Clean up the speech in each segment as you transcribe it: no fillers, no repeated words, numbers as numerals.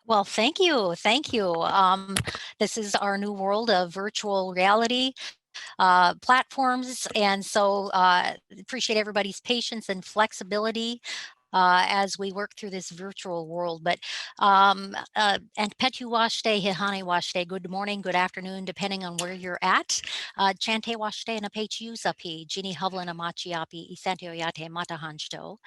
Well, thank you. Thank you. This is our new world of virtual reality platforms. And so appreciate everybody's patience and flexibility as we work through this virtual world. But and Petu Washte, Hihani Washte, good morning, good afternoon, depending on where you're at. Chante Washte and Apechu Zapi, Gini Hovlin Amachiapi, Isantio Yate Matahansto.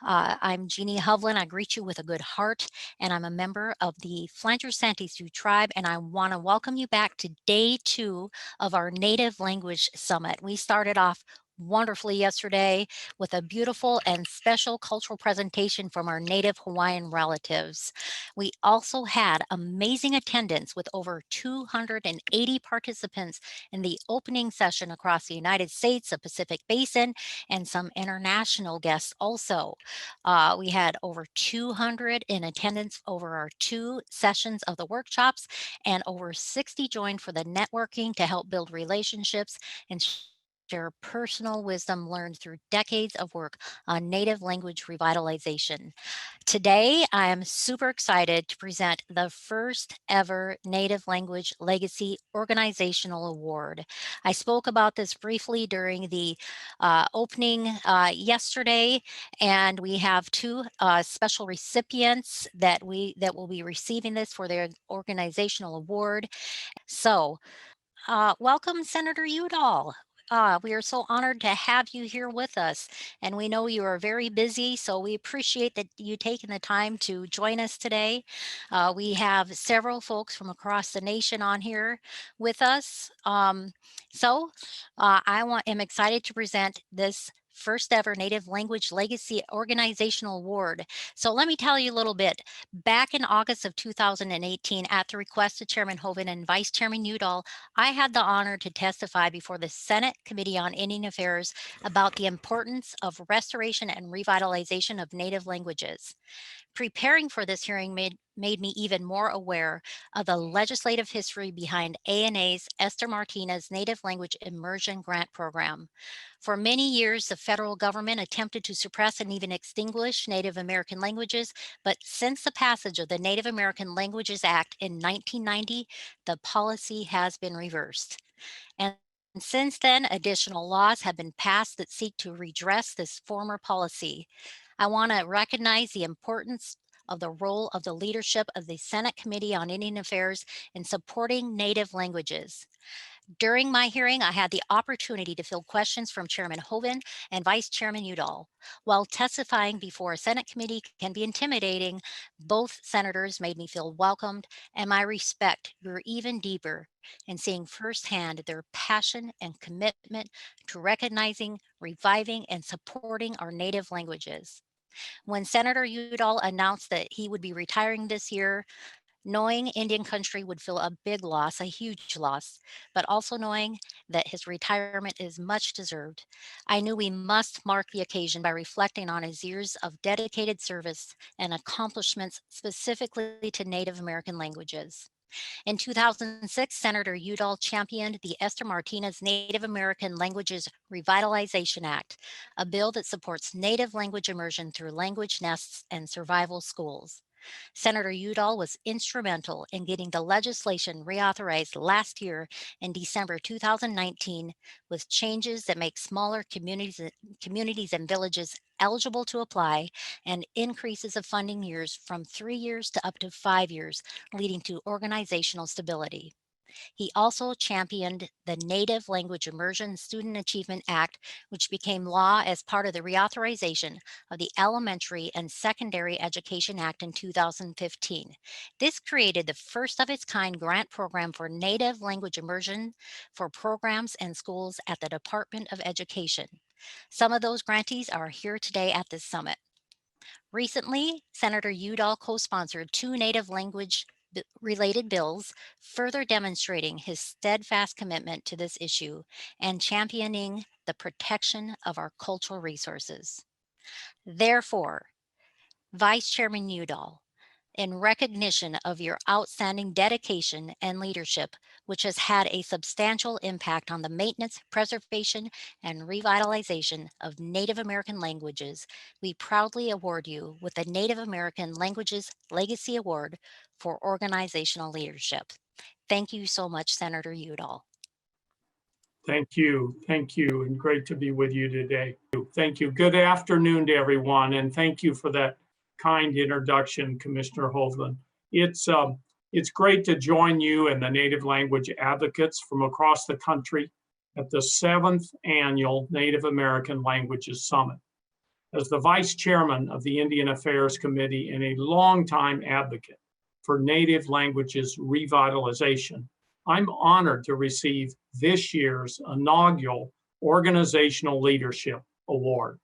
I'm Jeannie Hovlin. I greet you with a good heart, and I'm a member of the Flanger Santee Sioux tribe, and I want to welcome you back to day 2 of our Native Language Summit. We started off wonderfully yesterday with a beautiful and special cultural presentation from our Native Hawaiian relatives. We also had amazing attendance with over 280 participants in the opening session across the United States, the Pacific Basin, and some international guests also. We had over 200 in attendance over our 2 sessions of the workshops, and over 60 joined for the networking to help build relationships and share personal wisdom learned through decades of work on native language revitalization. Today, I am super excited to present the first ever Native Language Legacy Organizational Award. I spoke about this briefly during the opening yesterday, and we have 2 special recipients that will be receiving this for their organizational award. So, welcome, Senator Udall. We are so honored to have you here with us, and we know you are very busy, so we appreciate that you taking the time to join us today. We have several folks from across the nation on here with us. I'm excited to present this first ever Native Language Legacy Organizational Award. So let me tell you a little bit. Back in August of 2018, at the request of Chairman Hoeven and Vice Chairman Udall, I had the honor to testify before the Senate Committee on Indian Affairs about the importance of restoration and revitalization of Native languages. Preparing for this hearing made me even more aware of the legislative history behind ANA's Esther Martinez Native Language Immersion Grant Program. For many years, the federal government attempted to suppress and even extinguish Native American languages, but since the passage of the Native American Languages Act in 1990, the policy has been reversed. And since then, additional laws have been passed that seek to redress this former policy. I want to recognize the importance of the role of the leadership of the Senate Committee on Indian Affairs in supporting Native languages. During my hearing, I had the opportunity to field questions from Chairman Hoeven and Vice Chairman Udall. While testifying before a Senate committee can be intimidating, both senators made me feel welcomed, and my respect grew even deeper in seeing firsthand their passion and commitment to recognizing, reviving, and supporting our native languages. When Senator Udall announced that he would be retiring this year, knowing Indian country would feel a big loss, a huge loss, but also knowing that his retirement is much deserved. I knew we must mark the occasion by reflecting on his years of dedicated service and accomplishments specifically to Native American languages. In 2006, Senator Udall championed the Esther Martinez Native American Languages Revitalization Act, a bill that supports Native language immersion through language nests and survival schools. Senator Udall was instrumental in getting the legislation reauthorized last year in December 2019 with changes that make smaller communities and villages eligible to apply and increases of funding years from 3 years to up to 5 years, leading to organizational stability. He also championed the Native Language Immersion Student Achievement Act, which became law as part of the reauthorization of the Elementary and Secondary Education Act in 2015. This created the first of its kind grant program for Native language immersion for programs and schools at the Department of Education. Some of those grantees are here today at this summit. Recently, Senator Udall co-sponsored 2 Native language related bills, further demonstrating his steadfast commitment to this issue and championing the protection of our cultural resources. Therefore, Vice Chairman Udall, in recognition of your outstanding dedication and leadership, which has had a substantial impact on the maintenance, preservation, and revitalization of Native American languages. We proudly award you with the Native American Languages Legacy Award for organizational leadership. Thank you so much, Senator Udall. Thank you, and great to be with you today. Thank you. Good afternoon to everyone, and thank you for that kind introduction, Commissioner Hoeven. It's great to join you and the Native language advocates from across the country at the 7th Annual Native American Languages Summit. As the Vice Chairman of the Indian Affairs Committee and a longtime advocate for Native languages revitalization, I'm honored to receive this year's inaugural Organizational Leadership Award.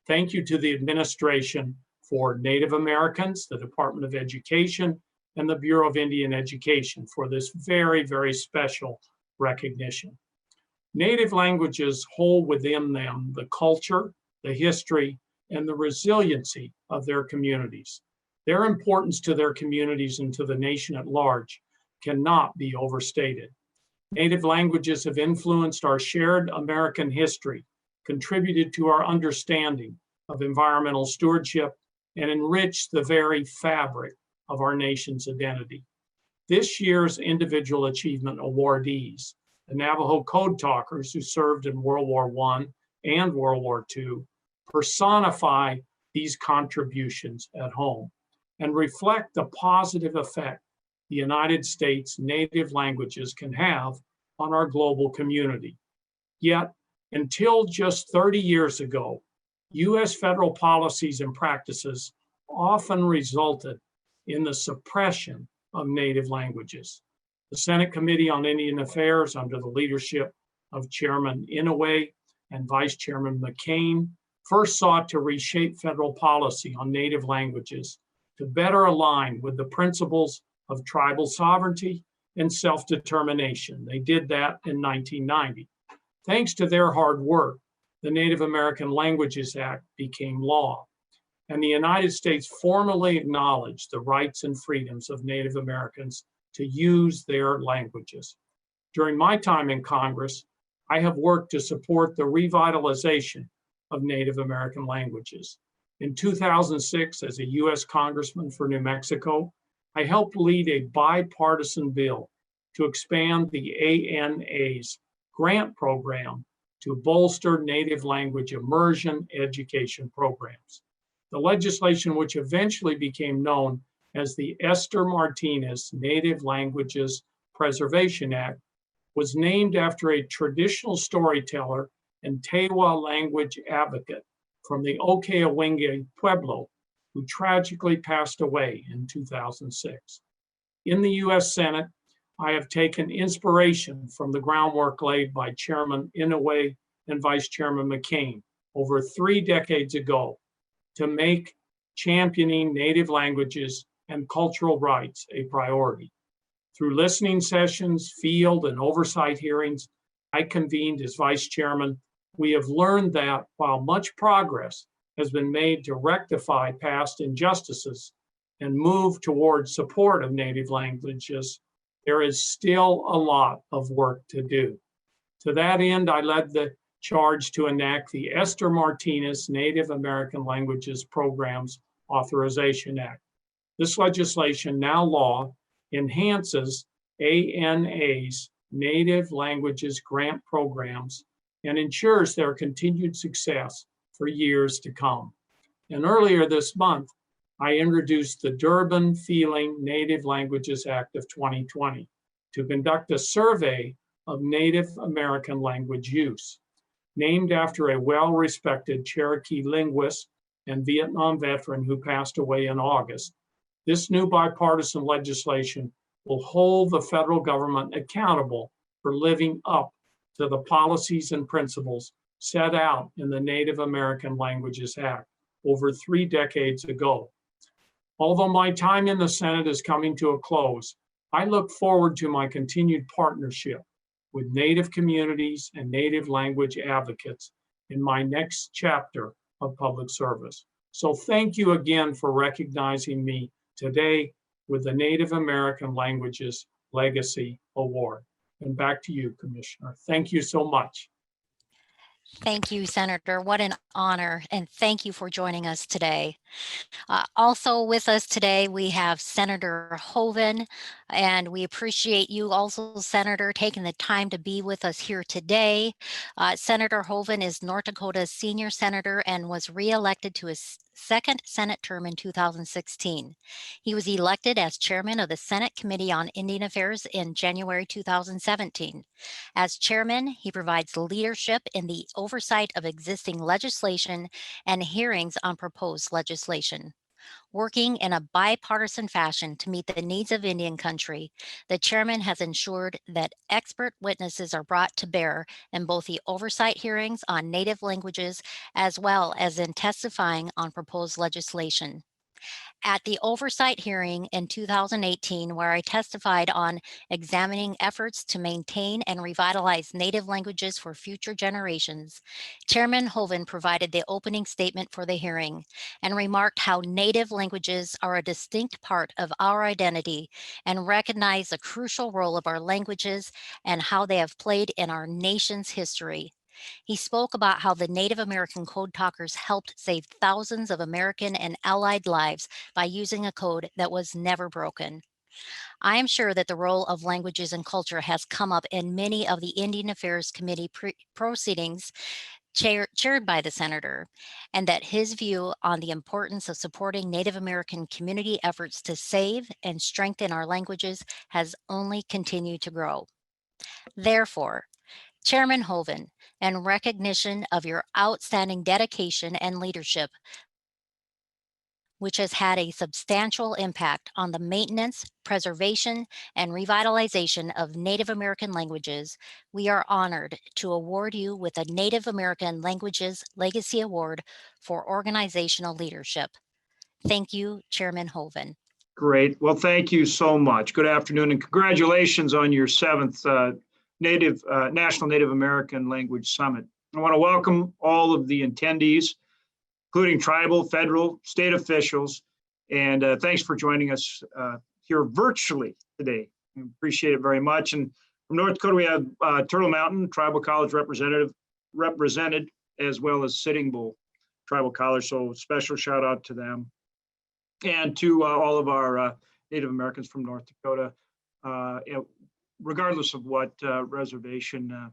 Thank you to the administration for Native Americans, the Department of Education, and the Bureau of Indian Education for this very, very special recognition. Native languages hold within them the culture, the history, and the resiliency of their communities. Their importance to their communities and to the nation at large cannot be overstated. Native languages have influenced our shared American history, contributed to our understanding of environmental stewardship, and enriched the very fabric of our nation's identity. This year's Individual Achievement awardees, the Navajo Code Talkers who served in World War I and World War II, personify these contributions at home and reflect the positive effect the United States native languages can have on our global community. Yet, until just 30 years ago, US federal policies and practices often resulted in the suppression of native languages. The Senate Committee on Indian Affairs, under the leadership of Chairman Inouye and Vice Chairman McCain, first sought to reshape federal policy on native languages to better align with the principles of tribal sovereignty and self-determination. They did that in 1990. Thanks to their hard work, the Native American Languages Act became law, and the United States formally acknowledged the rights and freedoms of Native Americans to use their languages. During my time in Congress, I have worked to support the revitalization of Native American languages. In 2006, as a US Congressman for New Mexico, I helped lead a bipartisan bill to expand the ANA's grant program to bolster Native language immersion education programs. The legislation, which eventually became known as the Esther Martinez Native Languages Preservation Act, was named after a traditional storyteller and Tewa language advocate from the Okewenge Pueblo, who tragically passed away in 2006. In the US Senate, I have taken inspiration from the groundwork laid by Chairman Inouye and Vice Chairman McCain over 3 decades ago to make championing Native languages and cultural rights a priority. Through listening sessions, field, and oversight hearings I convened as Vice Chairman, we have learned that while much progress has been made to rectify past injustices and move toward support of Native languages, there is still a lot of work to do. To that end, I led the charge to enact the Esther Martinez Native American Languages Programs Authorization Act. This legislation, now law, enhances ANA's Native languages grant programs and ensures their continued success for years to come. And earlier this month, I introduced the Durban Feeling Native Languages Act of 2020 to conduct a survey of Native American language use. Named after a well-respected Cherokee linguist and Vietnam veteran who passed away in August, this new bipartisan legislation will hold the federal government accountable for living up to the policies and principles set out in the Native American Languages Act over 3 decades ago. Although my time in the Senate is coming to a close, I look forward to my continued partnership with Native communities and Native language advocates in my next chapter of public service. So thank you again for recognizing me today with the Native American Languages Legacy Award. And back to you, Commissioner. Thank you so much. Thank you, Senator. What an honor, and thank you for joining us today. Also with us today, we have Senator Hoeven, and we appreciate you also, Senator, taking the time to be with us here today. Senator Hoeven is North Dakota's senior senator and was reelected to his second Senate term in 2016. He was elected as chairman of the Senate Committee on Indian Affairs in January 2017. As chairman, he provides leadership in the oversight of existing legislation and hearings on proposed legislation. Working in a bipartisan fashion to meet the needs of Indian country, the chairman has ensured that expert witnesses are brought to bear in both the oversight hearings on Native languages as well as in testifying on proposed legislation. At the oversight hearing in 2018, where I testified on examining efforts to maintain and revitalize Native languages for future generations, Chairman Hoeven provided the opening statement for the hearing and remarked how Native languages are a distinct part of our identity and recognize the crucial role of our languages and how they have played in our nation's history. He spoke about how the Native American code talkers helped save thousands of American and Allied lives by using a code that was never broken. I am sure that the role of languages and culture has come up in many of the Indian Affairs Committee proceedings chaired by the Senator, and that his view on the importance of supporting Native American community efforts to save and strengthen our languages has only continued to grow. Therefore, Chairman Hoeven, in recognition of your outstanding dedication and leadership, which has had a substantial impact on the maintenance, preservation, and revitalization of Native American languages, we are honored to award you with a Native American Languages Legacy Award for organizational leadership. Thank you, Chairman Hoeven. Great. Well, thank you so much. Good afternoon, and congratulations on your seventh National Native American Language Summit. I want to welcome all of the attendees, including tribal, federal, state officials, and thanks for joining us here virtually today. I appreciate it very much. And from North Dakota, we have Turtle Mountain Tribal College represented, as well as Sitting Bull Tribal College. So special shout out to them. And to all of our Native Americans from North Dakota, regardless of what reservation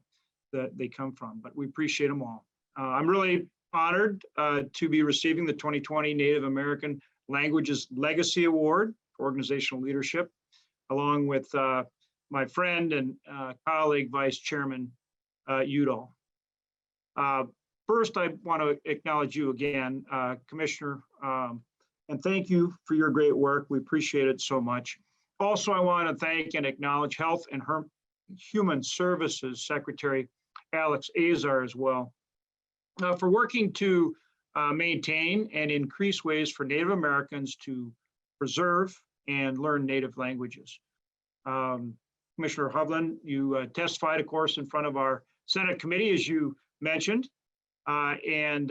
that they come from, but we appreciate them all. I'm really honored to be receiving the 2020 Native American Languages Legacy Award for organizational leadership, along with my friend and colleague, Vice Chairman Udall. First, I want to acknowledge you again, Commissioner, and thank you for your great work. We appreciate it so much. Also, I want to thank and acknowledge Health and Human Services Secretary Alex Azar as well for working to maintain and increase ways for Native Americans to preserve and learn Native languages. Commissioner Hoeven, you testified, of course, in front of our Senate committee, as you mentioned, and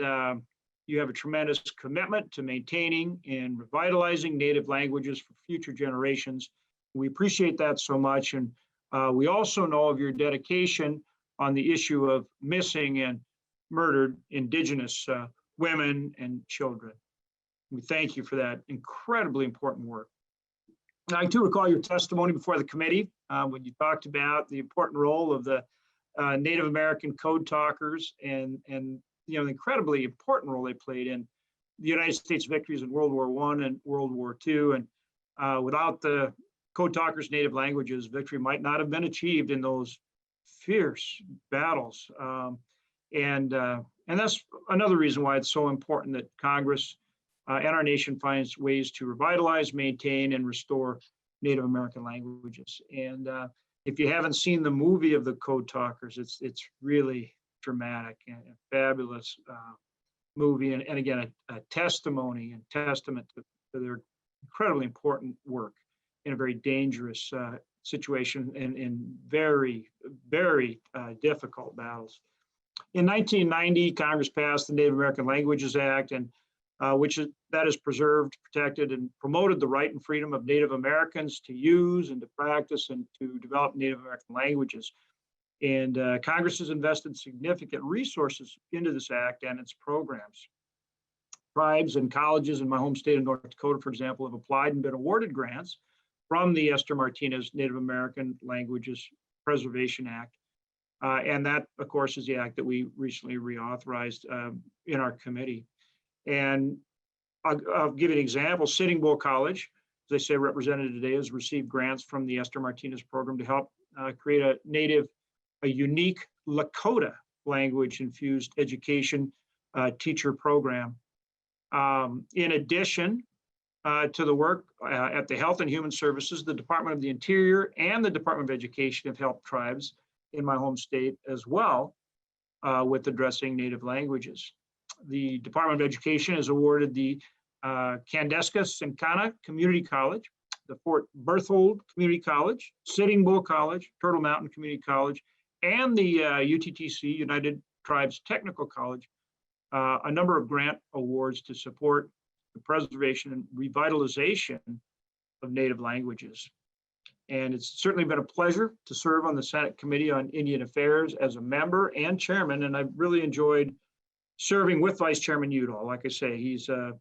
you have a tremendous commitment to maintaining and revitalizing Native languages for future generations. We appreciate that so much. And we also know of your dedication on the issue of missing and murdered Indigenous women and children. We thank you for that incredibly important work. I too recall your testimony before the committee when you talked about the important role of the Native American code talkers and the incredibly important role they played in the United States victories in World War I and World War II. And without the code talkers' native languages, victory might not have been achieved in those fierce battles. And that's another reason why it's so important that Congress and our nation finds ways to revitalize, maintain, and restore Native American languages. And if you haven't seen the movie of the code talkers, it's really dramatic and a fabulous movie, and again, a testimony and testament to their incredibly important work in a very dangerous situation and in very, very difficult battles. In 1990, Congress passed the Native American Languages Act, and that has preserved, protected, and promoted the right and freedom of Native Americans to use and to practice and to develop Native American languages. And Congress has invested significant resources into this act and its programs. Tribes and colleges in my home state of North Dakota, for example, have applied and been awarded grants from the Esther Martinez Native American Languages Preservation Act. And that, of course, is the act that we recently reauthorized in our committee. And I'll give you an example. Sitting Bull College, as I say, represented today, has received grants from the Esther Martinez program to help create a unique Lakota language-infused education teacher program. In addition to the work at the Health and Human Services, the Department of the Interior and the Department of Education have helped tribes in my home state as well with addressing Native languages. The Department of Education has awarded the Kandeska-Sincana Community College, the Fort Berthold Community College, Sitting Bull College, Turtle Mountain Community College, and the UTTC, United Tribes Technical College, a number of grant awards to support the preservation and revitalization of Native languages. And it's certainly been a pleasure to serve on the Senate Committee on Indian Affairs as a member and chairman, and I've really enjoyed serving with Vice Chairman Udall. Like I say, he's a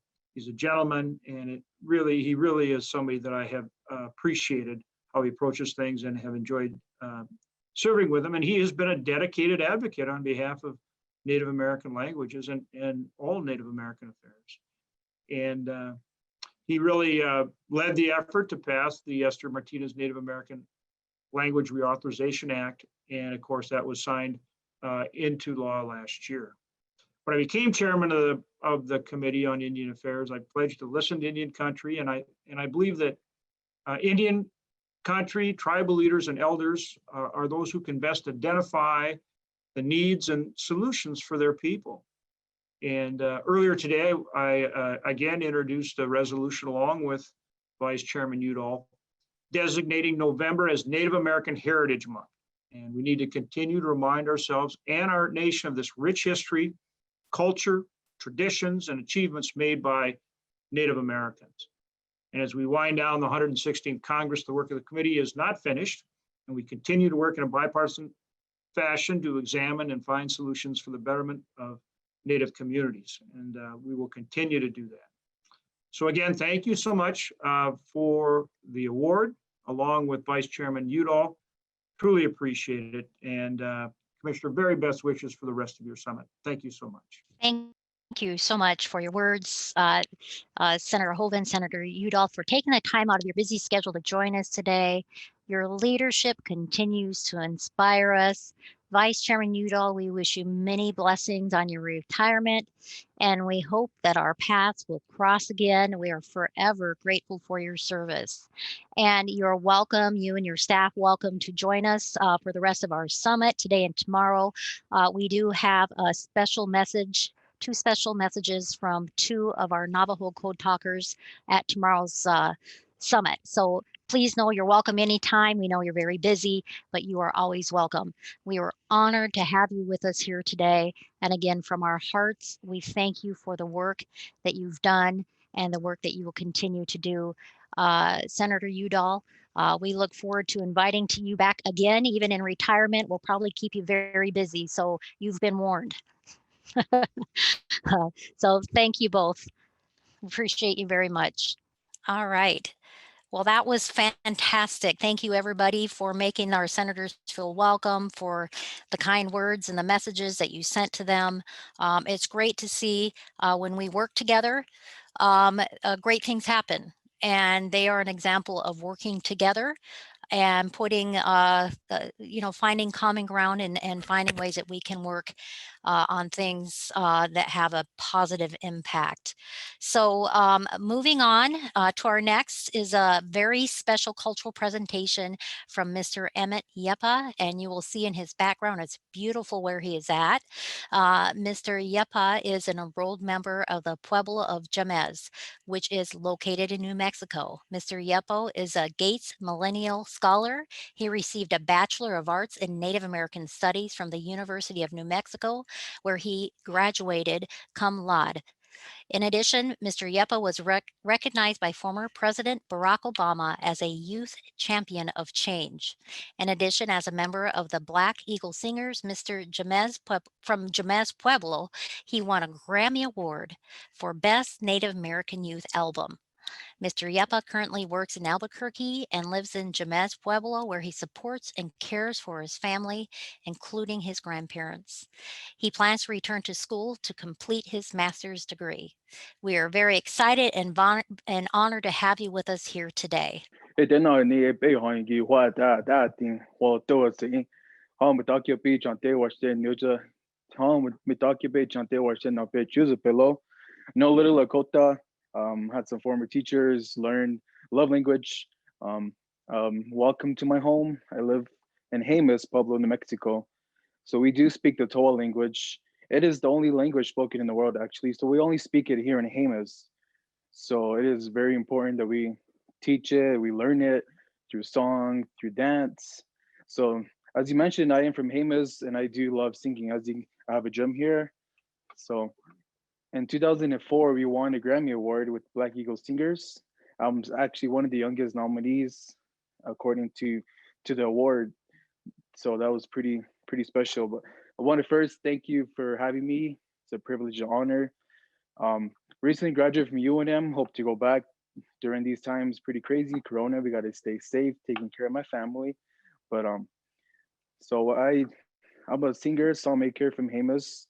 gentleman, and he really is somebody that I have appreciated how he approaches things and have enjoyed serving with him. And he has been a dedicated advocate on behalf of Native American languages and all Native American affairs. And he really led the effort to pass the Esther Martinez Native American Language Reauthorization Act. And of course, that was signed into law last year. When I became chairman of the Committee on Indian Affairs, I pledged to listen to Indian country. And I believe that Indian country, tribal leaders and elders are those who can best identify the needs and solutions for their people. And earlier today, I again introduced a resolution along with Vice Chairman Udall, designating November as Native American Heritage Month. And we need to continue to remind ourselves and our nation of this rich history, culture, traditions, and achievements made by Native Americans. And as we wind down the 116th Congress, the work of the committee is not finished, and we continue to work in a bipartisan fashion to examine and find solutions for the betterment of Native communities, and we will continue to do that. So again, thank you so much for the award, along with Vice Chairman Udall. Truly appreciate it, and Commissioner, very best wishes for the rest of your summit. Thank you so much. Thank you so much for your words, Senator Hoeven, Senator Udall, for taking the time out of your busy schedule to join us today. Your leadership continues to inspire us. Vice Chairman Udall, we wish you many blessings on your retirement, and we hope that our paths will cross again. We are forever grateful for your service. And you're welcome, you and your staff, welcome to join us for the rest of our summit today and tomorrow. We do have a special message, two special messages from two of our Navajo code talkers at tomorrow's summit. So please know you're welcome anytime. We know you're very busy, but you are always welcome. We are honored to have you with us here today. And again, from our hearts, we thank you for the work that you've done and the work that you will continue to do. Senator Udall, we look forward to inviting you back again, even in retirement. We'll probably keep you very busy, so you've been warned. So thank you both. Appreciate you very much. All right. Well, that was fantastic. Thank you, everybody, for making our senators feel welcome, for the kind words and the messages that you sent to them. It's great to see when we work together, great things happen. And they are an example of working together and putting, finding common ground and finding ways that we can work on things that have a positive impact. So moving on to our next is a very special cultural presentation from Mr. Emmett Yepa, and you will see in his background, it's beautiful where he is at. Mr. Yepa is an enrolled member of the Pueblo of Jamez, which is located in New Mexico. Mr. Yepo is a Gates Millennial Scholar. He received a Bachelor of Arts in Native American Studies from the University of New Mexico, where he graduated cum laude. In addition, Mr. Yepa was recognized by former President Barack Obama as a youth champion of change. In addition, as a member of the Black Eagle Singers, from Jamez Pueblo, he won a Grammy Award for Best Native American Youth Album. Mr. Yepa currently works in Albuquerque and lives in Jamez Pueblo, where he supports and cares for his family, including his grandparents. He plans to return to school to complete his master's degree. We are very excited and honored to have you with us here today. Eden na ni be hon gi hwa da tin wo do sin. Ha mu dak be chan te wa shen new je. Ha mu dak be chan te wa shen na be choose below. No little Lakota. Had some former teachers, learned love language. Welcome to my home. I live in Jemez, Pueblo, New Mexico. So we do speak the Toa language. It is the only language spoken in the world, actually. So we only speak it here in Jemez. So it is very important that we teach it, we learn it through song, through dance. So as you mentioned, I am from Jemez and I do love singing. I have a drum here. So in 2004, we won a Grammy Award with Black Eagle Singers. I'm actually one of the youngest nominees, according to the award. So that was pretty special. But I want to first thank you for having me. It's a privilege and honor. Recently graduated from UNM. Hope to go back during these times. Pretty crazy, Corona. We got to stay safe, taking care of my family. But so I'm a singer, songmaker from Jemez.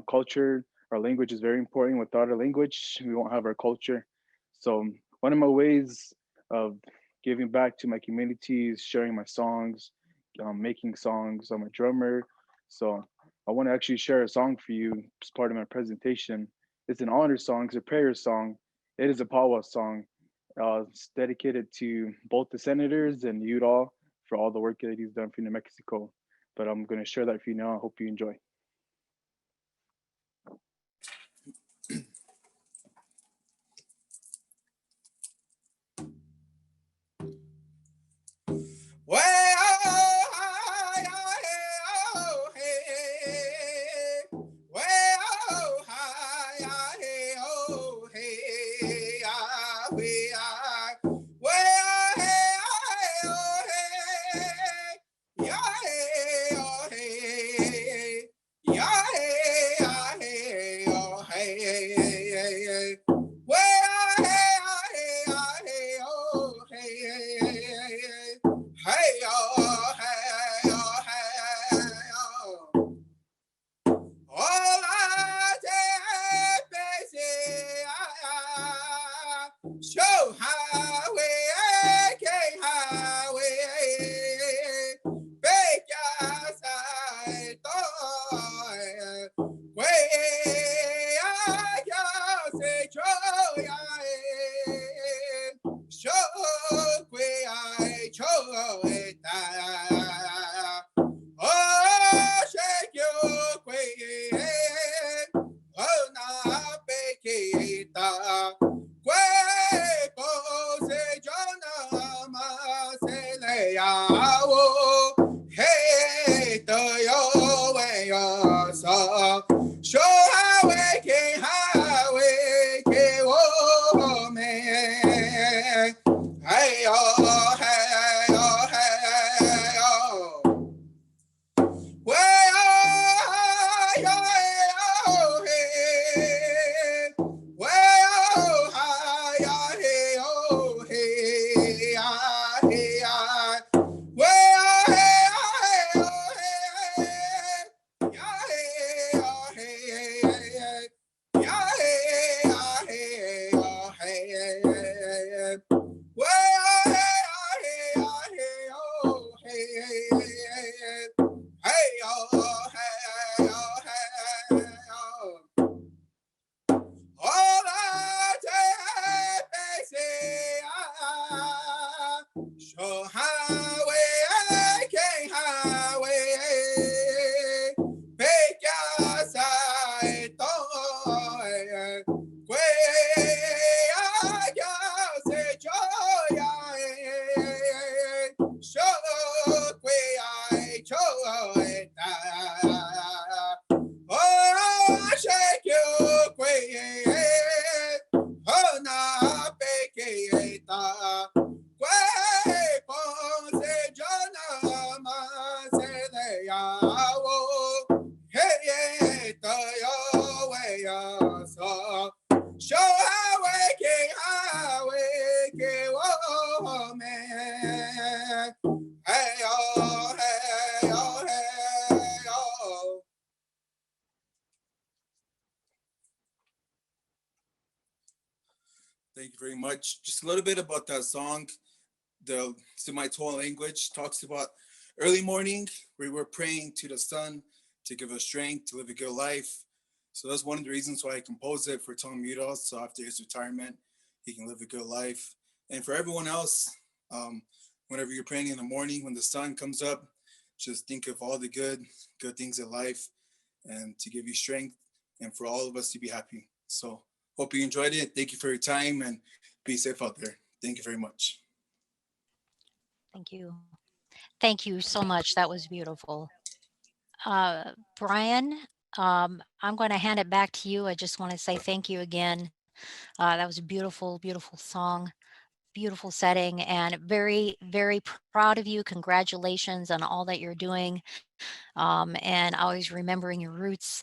Culture, our language is very important. Without our language, we won't have our culture. So one of my ways of giving back to my community is sharing my songs, making songs. I'm a drummer. So I want to actually share a song for you as part of my presentation. It's an honor song, it's a prayer song. It is a Pawa song. It's dedicated to both the senators and you all for all the work that he's done for New Mexico. But I'm going to share that for you now. I hope you enjoy. much. Just a little bit about that song. The Semi-Toa language talks about early morning, we were praying to the sun to give us strength to live a good life. So that's one of the reasons why I composed it for Tom Muro. So after his retirement, he can live a good life. And for everyone else, whenever you're praying in the morning, when the sun comes up, just think of all the good things in life and to give you strength and for all of us to be happy. So hope you enjoyed it. Thank you for your time and be safe out there. Thank you very much. Thank you. Thank you so much. That was beautiful. Brian, I'm going to hand it back to you. I just want to say thank you again. That was a beautiful, beautiful song, beautiful setting, and very, very proud of you. Congratulations on all that you're doing, and always remembering your roots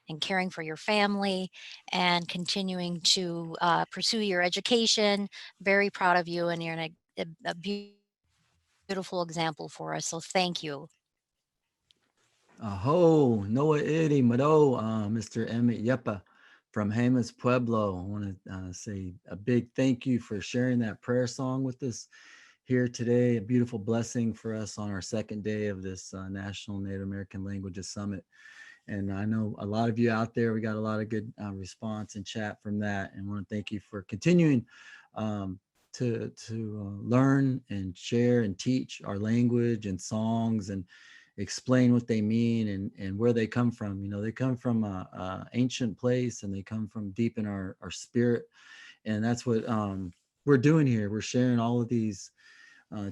and caring for your family and continuing to pursue your education. Very proud of you, and you're a beautiful example for us. So thank you. Aho, Noah Iri Mado, Mr. Emmett Yepa from Jemez Pueblo. I want to say a big thank you for sharing that prayer song with us here today. A beautiful blessing for us on our second day of this National Native American Languages Summit. And I know a lot of you out there, we got a lot of good response and chat from that. And I want to thank you for continuing to learn and share and teach our language and songs and explain what they mean and where they come from. You know, they come from a ancient place and they come from deep in our spirit. And that's what we're doing here. We're sharing all of these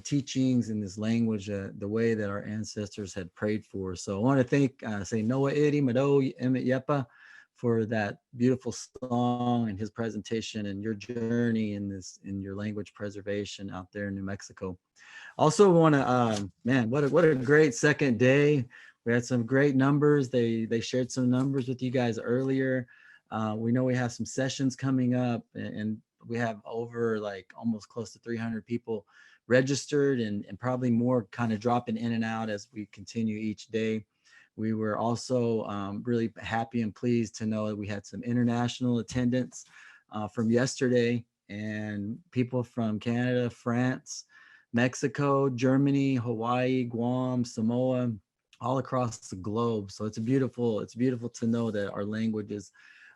teachings in this language the way that our ancestors had prayed for. So I want to thank, say Noah Iri Mado Emmett Yepa for that beautiful song and his presentation and your journey in your language preservation out there in New Mexico. Also want to, man, what a great second day. We had some great numbers. They shared some numbers with you guys earlier. We know we have some sessions coming up and we have over like almost close to 300 people registered and probably more kind of dropping in and out as we continue each day. We were also really happy and pleased to know that we had some international attendance from yesterday and people from Canada, France, Mexico, Germany, Hawaii, Guam, Samoa, all across the globe. So it's beautiful to know that our language is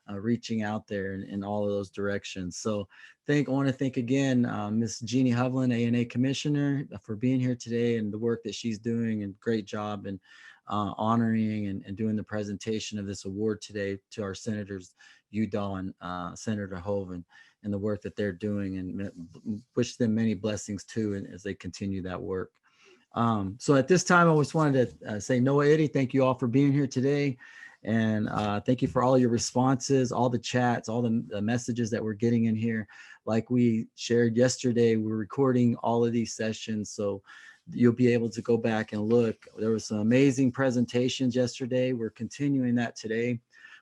reaching out there in all of those directions. So I want to thank again Miss Jeannie Hoeven, ANA Commissioner, for being here today and the work that she's doing, and great job in honoring and doing the presentation of this award today to our senators, Udall and Senator Hoeven, and the work that they're doing, and wish them many blessings too as they continue that work. So at this time, I just wanted to say Noah Iri, thank you all for being here today. And thank you for all your responses, all the chats, all the messages that we're getting in here. Like we shared yesterday, we're recording all of these sessions, so you'll be able to go back and look. There were some amazing presentations yesterday. We're continuing that today.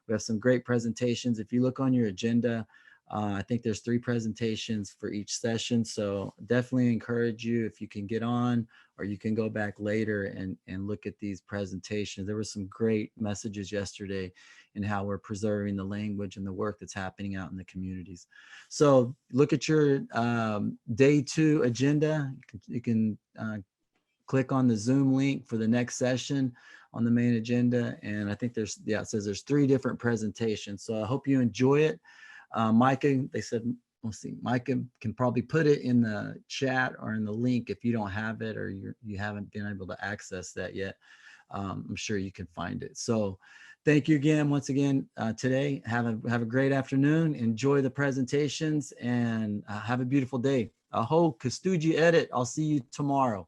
We have some great presentations. If you look on your agenda, I think there's 3 presentations for each session. So definitely encourage you, if you can get on, or you can go back later and look at these presentations. There were some great messages yesterday in how we're preserving the language and the work that's happening out in the communities. So look at your day 2 agenda. You can click on the Zoom link for the next session on the main agenda. And I think it says there's 3 different presentations. So I hope you enjoy it. Micah, they said, we'll see, Micah can probably put it in the chat or in the link if you don't have it, or you haven't been able to access that yet. I'm sure you can find it. So thank you again, once again, today. Have a great afternoon. Enjoy the presentations and have a beautiful day. Aho, Kastuji Edit. I'll see you tomorrow.